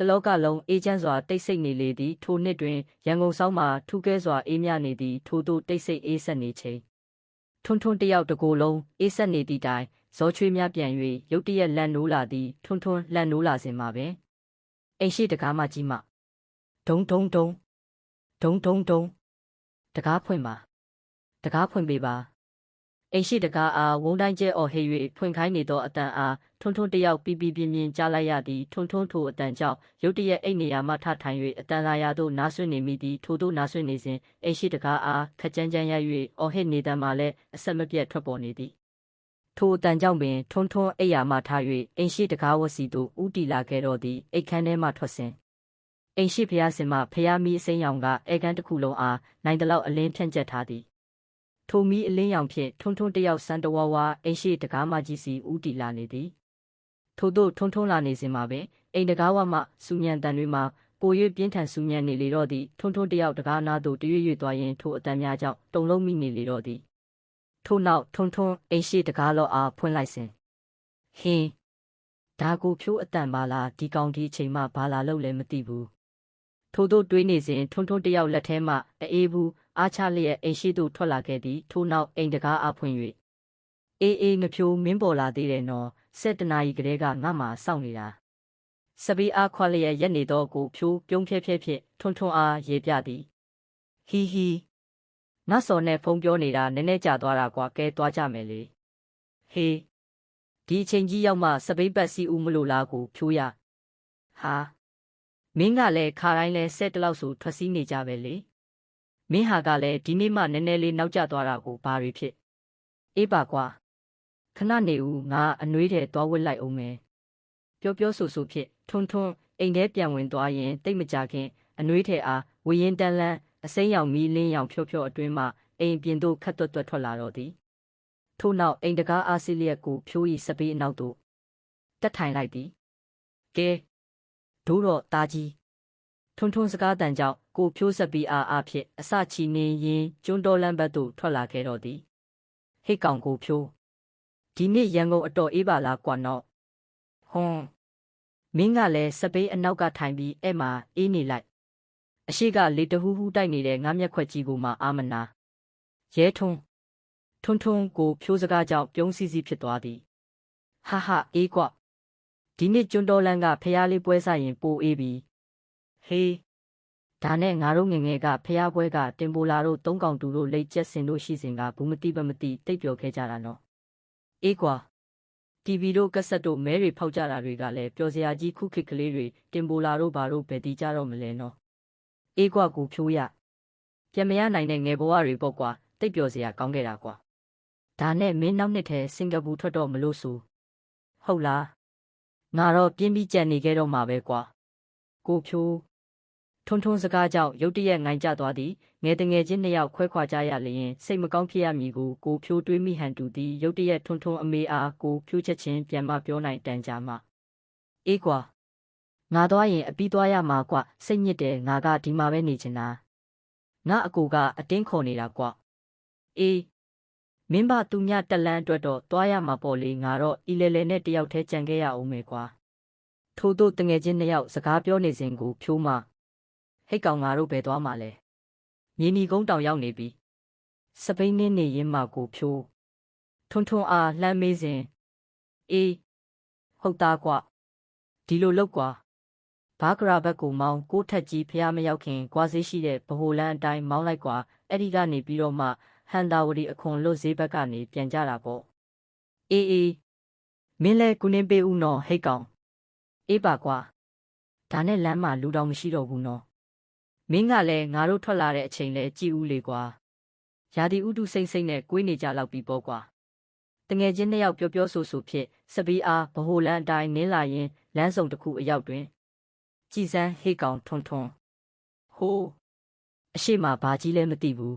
လောကလုံးအေးချမ်းစွာတိတ်ဆိတ်နေလေသည်ထိုနှစ်တွင်ရန်ကုန်ဆောင်မှထူးကဲစွာအေးမြနေသည်ထိုသို့တိတ်ဆိတ်အေးဆက်နေချိန်ထွန်းထွန်းတယောက်တကိုယ်လုံးအေးဆက်နေသည့်တိုင်ဇောချွေးများပြန်၍ရုတ်တရက်လန့်နိုးလာသည်ထွန်းထွန်းလန့်နိုးလာစဉ်မှာပင်အိမ်ရှိတကားမကြီးမှဒုံဒုံဒုံဒုံဒုံဒုံတကားဖွင့်ပါတကားဖွင့်ပေးပါအိမ်ရှိတကားအားဝုန်းတိုင်းကျဲအော်ဟစ်၍ဖွင့်ခိုင်းနေသောအတန်အားထွန်းထွန်းတယောက်ပြပြပြင်းပြင်းကြားလိုက်ရသည်ထွန်းထွန်းထိုအတန်ကြောင့်ရုတ်တရက်အိမ်နေရာမှထထိုင်၍အတန်လာရာသို့နားဆွနေမိသည်ထိုသို့နားဆွနေစဉ်အိမ်ရှိတကားအားခက်ကြမ်းကြမ်းရ၍အော်ဟစ်နေတမ်းမှလည်းအဆက်မပြတ်ထွက်ပေါ်နေသည်ထိုအတန်ကြောင့်ပင်ထွန်းထွန်းအိယာမှထား၍အိမ်ရှိတကားဝစီသို့ဦးတီလာခဲ့တော့သည်အိတ်ခမ်းထဲမှထွက်စဉ်အိမ်ရှိဖျားစင်မှဖျားမီးအစိမ်းရောင်ကအဲကန်းတစ်ခုလုံးအားနိုင်တလောက်အလင်းဖြန့်ကျက်ထားသည်ထိုမီးအလင်းရောင်ဖြင့်ထွန်းထွန်းတယောက်စံတဝါဝါအိမ်ရှိတကားမကြီးစီဦးတီလာနေသည်ထို့သို့ထွန်းထွန်းလာနေစဉ်မှာပင်အိမ်တကားဝမှစူညံတန်တွေမှာပို၍ပြင်းထန်စူညံနေလေတော့သည်ထွန်းထွန်းတယောက်တကားနာသို့တရွေ့သွားရင်ထိုအတန်များကြောင့်တုံလုံးမိနေလေတော့သည်ထို့နောက်ထွန်းထွန်းအိမ်ရှိတကားလောအားဖွင့်လိုက်စဉ်ဟင်းဒါကိုဖြိုးအတန်ပါလားဒီကောင်ဒီအချိန်မှဘာလာလို့လဲမသိဘူးထို့သို့တွေးနေစဉ်ထွန်းထွန်းတယောက်လက်ထဲမှအေးဘူးအားချလျက်အိမ်ရှိသို့ထွက်လာခဲ့သည်ထို့နောက်အိမ်တကားအားဖွင့်၍အေးငဖြိုးမင်းပေါ်လာသေးတယ်နော်7 နာရီကလေးကငါ့မှာစောင့်နေတာစပီးအားခွာလျက်ရက်နေတော့ကိုဖြိုးပြုံးဖြဲဖြဲထွန်းထွန်းအားရေပြသည်ဟီဟီငါစော်နဲ့ဖုန်းပြောနေတာနည်းနည်းကြာသွားတာကွာကဲသွားကြမယ်လေဟေးဒီအချိန်ကြီးရောက်မှစပိတ်ပတ်စီဦးမလို့လားကိုဖြိုးရဟာမင်းကလည်းခါတိုင်းလဲ7လောက်ဆိုထွက်စီးနေကြပဲလေမင်းဟာကလည်းဒီနေ့မှနည်းနည်းလေးနောက်ကျသွားတာကိုဘာတွေဖြစ်အေးပါကွာခဏနေဦးငါအနှွေးထဲသွားဝစ်လိုက်အောင်မယ်ပြောဆိုဖြစ်ထွန်းထွန်းအိမ်ထဲပြန်ဝင်သွားရင်တိတ်မကြခင်အနှွေးထဲအားဝေရင်တန်းလန်းအစိမ်းရောင်မီးလင်းရောင်ဖြောအတွင်းမှအိမ်ပြင်သို့ခတ်တွတ်ထွက်လာတော့သည်ထို့နောက်အိမ်တကားအားစီလျက်ကိုဖြိုးဤစပီးအနောက်သို့တက်ထိုင်လိုက်သည်ကဲဒိုးတော့တာကြီးထွန်းထွန်းစကားတန်ကြောင့်ကိုဖြိုးစပီးအားဖြင့်အစချီနေရင်ကျွန်းတော်လမ်းဘက်သို့ထွက်လာခဲ့တော့သည်ဟိတ်ကောင်ကိုဖြိုးဒီနေ့ရန်ကုန်အတော်အေးပါလားကွာနော်ဟွန်းမင်းကလည်းစပီးအနောက်ကထိုင်ပြီးအဲ့မှာအေးနေလိုက်အရှိကလေတဟူးဟူးတိုက်နေတဲ့ငါးမျက်ခွက်ကြီးကိုမှအာမနာရဲထွန်းကိုဖြိုးစကားကြောင့်ပြုံးစီဖြစ်သွားသည်ဟာအေးကွဒီနေ့ကျွန်းတော်လန်းကဖျားလေးပွဲစားရင်ပိုအေးပြီဟေးဒါနဲ့ငါတို့ငငယ်ကဖျားပွဲကတင်ပိုလာတို့3ကောင်တူတို့လိတ်ကျက်စင်တို့ရှိစဉ်ကဘူးမတိပမတိတိတ်ပျော်ခဲ့ကြတာနော်အေးကွာတီဗီတို့ကက်ဆက်တို့မဲတွေဖောက်ကြတာတွေကလည်းပျော်စရာကြီးခုခေတ်ကလေးတွေတင်ပိုလာတို့ဘာတို့ပဲတီးကြတော့မလဲနော်အေးကွာကိုဖြိုးရပြန်မရနိုင်တဲ့ငယ်ဘဝတွေပေါ့ကွာတိတ်ပျော်စရာကောင်းခဲ့တာကွာဒါနဲ့မင်းနောက်နှစ်ထဲစင်ကာပူထွက်တော့မလို့ဆိုဟုတ်လားငါတော့ပြင်းပြီးကြံနေခဲ့တော့မှာပဲကွာကိုဖြိုးထွန်းစကားကြောင့်ရုတ်တရက်ငိုင်ကျသွားသည်ငယ်တငယ်ချင်း2ယောက်ခွဲခွာကြရလျင်စိတ်မကောင်းဖြစ်ရမည်ကိုဖြိုးတွေးမိဟန်တူသည်ရုတ်တရက်ထွန်းအမေအားကိုဖြိုးချက်ချင်းပြန်မပြောနိုင်တန်ကြမှအေးကွာငါသွားရင်အပြီးသွားရမှာကွစိတ်ညစ်တယ်ငါကဒီမှာပဲနေချင်တာငါအကိုကအတင်းခေါ်နေတာကွအေးမင်းဘသူမြတက်လန်းအတွက်တော့သွားရမှာပေါ့လေငါတော့ဤလဲနဲ့တယောက်တည်းကြံခဲ့ရအောင်မယ်ကွာထို့သို့တငယ်ချင်း2ယောက်စကားပြောနေစဉ်ကိုဖြိုးမှဟိတ်ကောင်ငါတို့ပဲသွားမှာလဲမြေနီကုန်းတောင်ရောက်နေပြီစပိန်နေရင်မှကိုဖြိုးထွန်းအားလှမ်းမေးစဉ်အေးဟုတ်သားကွဒီလိုလောက်ကွာဘာကရာဘက်ကိုမောင်းကိုထက်ကြီးဖျားမရောက်ခင်ကွာဈေးရှိတဲ့ဗဟိုလန်းအတိုင်းမောင်းလိုက်ကွာအဲ့ဒီကနေပြီးတော့မှဟန်တာဝတီအခွန်လွတ်ဈေးဘက်ကနေပြန်ကြတာပေါ့အေးမင်းလဲကုနင်းပေးဦးနော်ဟိတ်ကောင်အေးပါကွာဒါနဲ့လမ်းမှာလူတော်မရှိတော့ဘူးနော်မင်းကလည်းငါတို့ထွက်လာတဲ့အချိန်လဲကြည်ဦးလေကွာရာသီဥတုစိမ့်နဲ့ကွေးနေကြလောက်ပြီပေါ့ကွာတငယ်ချင်း2ယောက်ပြောဆိုဖြစ်စပီးအားဗဟိုလန်းအတိုင်းနင်းလာရင်လမ်းစုံတစ်ခုအရောက်တွင်ကြည်စမ်းဟိတ်ကောင်ထွန်းဟိုးအရှိမဘာကြီးလဲမသိဘူး